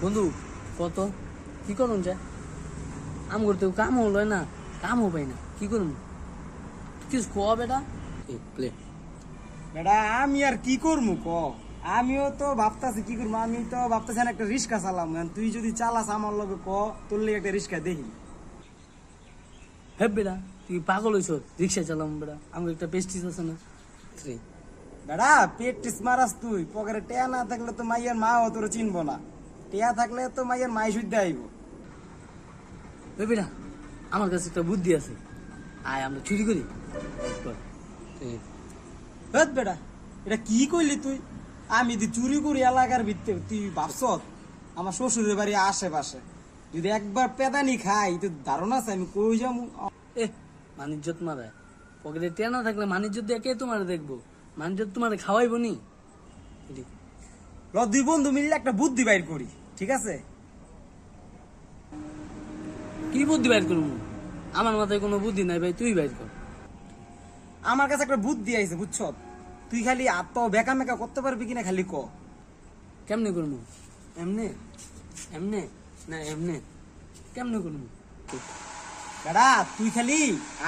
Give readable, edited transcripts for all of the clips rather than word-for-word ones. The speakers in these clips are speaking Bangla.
বন্ধু কত কি করুন যা আম করতে কাম হলো না, কামও পাই না, কি করুন কিছু ক বেটা প্লে বেটা আমি আর কি করবো ক। আমিও তো ভাবতাছি কি করবো, আমি তো ভাবতেছি একটা রিক্সা চালাম। তুই যদি চালাস আমার লগে ক, তোর লিগে একটা রিক্সা দেখি। হে বেটা তুই পাগল হইছ, রিক্সা চালাম বেটা, আমার একটা পেস্টিস আছে না। বেটা পেটিস মারাস তুই, পকেটে টেয়া না থাকলে তো মাইয়ার মাও তোর চিনবো না, টেয়া থাকলে তো মাইয়ার মাই সুদ্ধা আইব। হে বেটা আমার কাছে একটা বুদ্ধি আছে, আয় আমরা চুরি করি। হেৎ বেটা এটা কি কইলি তুই? আমি যদি চুরি করি এলাকার ভিতরে, তুই ভাবছ আমার শ্বশুরের বাড়ি আশেপাশে যদি একবার পেদানি খাই তো ধারণা আছে আমি কই যাবো। এ মানিজ্জত মারায়, পকেটে টেয়া না থাকলে মানিজ্জত দিয়ে কে তোমার দেখবো, মানিজ্জত তোমার খাওয়াইবো নি। দুই বন্ধু মিললে একটা বুদ্ধি বাইর করি, ঠিক আছে? কি বুদ্ধি বাইর করবো? আমার মাথায় কোনো বুদ্ধি নাই ভাই, তুই বাইর কর। আমার কাছে একটা বুদ্ধি আইছে বুঝছ, তুই খালি আত্ম বেকা মেকা করতে পারবি কিনা খালি ক। কেমনে করবো? এমনে এমনে না এমনে কেমনে করবো? বেটা তুই খালি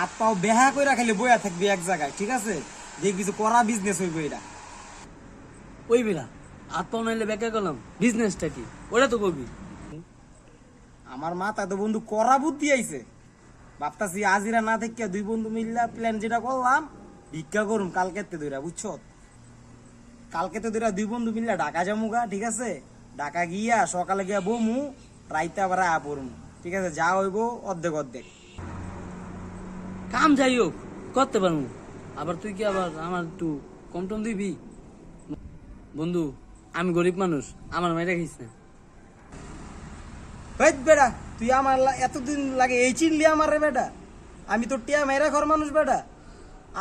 আত্ম বেহা কইরা খালি বইয়া থাকবি এক জায়গায়, ঠিক আছে? দেখবি যে করা বিজনেস হইব এটা। ওই বেলা হাত পাও নাইলে বেকা করলাম, বিজনেসটা কি ওটা তো করবি। আমার মাথায় তো বন্ধু করা বুদ্ধি আইছে, ভাবতাছি আজিরা না থেকে দুই বন্ধু মিললা প্ল্যান যেটা করলাম, ভিক্ষা করুম কালকেতে দইরা বুঝছ। কালকেতে দইরা দুই বন্ধু মিললা ঢাকা যামুগা, ঠিক আছে? ঢাকা গিয়া সকালে গিয়া বমু, রাইতে আবার আয়া পড়মু, ঠিক আছে? যা হইব অর্ধেক অর্ধেক। কাম যাই হোক করতে পারবো, আবার তুই কি আবার আমার একটু কম টম দিবি? বন্ধু আমি গরিব মানুষ, আমার মেয়েটা খিস না। হেৎ বেটা তুই আমার এতদিন লাগে এই চিনলি আমার রে বেটা? আমি তোর টিয়া মেয়েরা ঘর মানুষ বেটা,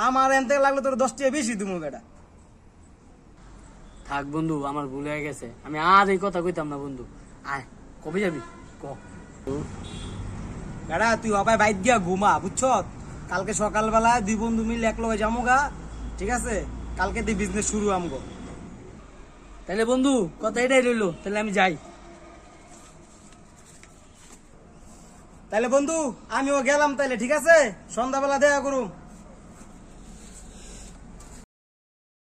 আমার এনতে লাগলে তোর 10 টিয়া বেশি দিমু বেটা। থাক বন্ধু আমার ভুল হয়ে গেছে, আমি আর এই কথা কইতাম না বন্ধু। আয় কবে যাবি ক। বেটা তুই অবাই বাইক গিয়া ঘুমা বুঝছ, কালকে সকালবেলা দুই বন্ধু মিলে এক লগে যামুগা, ঠিক আছে? কালকে দিয়ে বিজনেস শুরু আমগো। তাহলে বন্ধু কথা এটাই রইলো, তাহলে আমি যাই। তাহলে বন্ধু আমিও গেলাম তাইলে, ঠিক আছে? সন্ধ্যাবেলা দেখা করুম।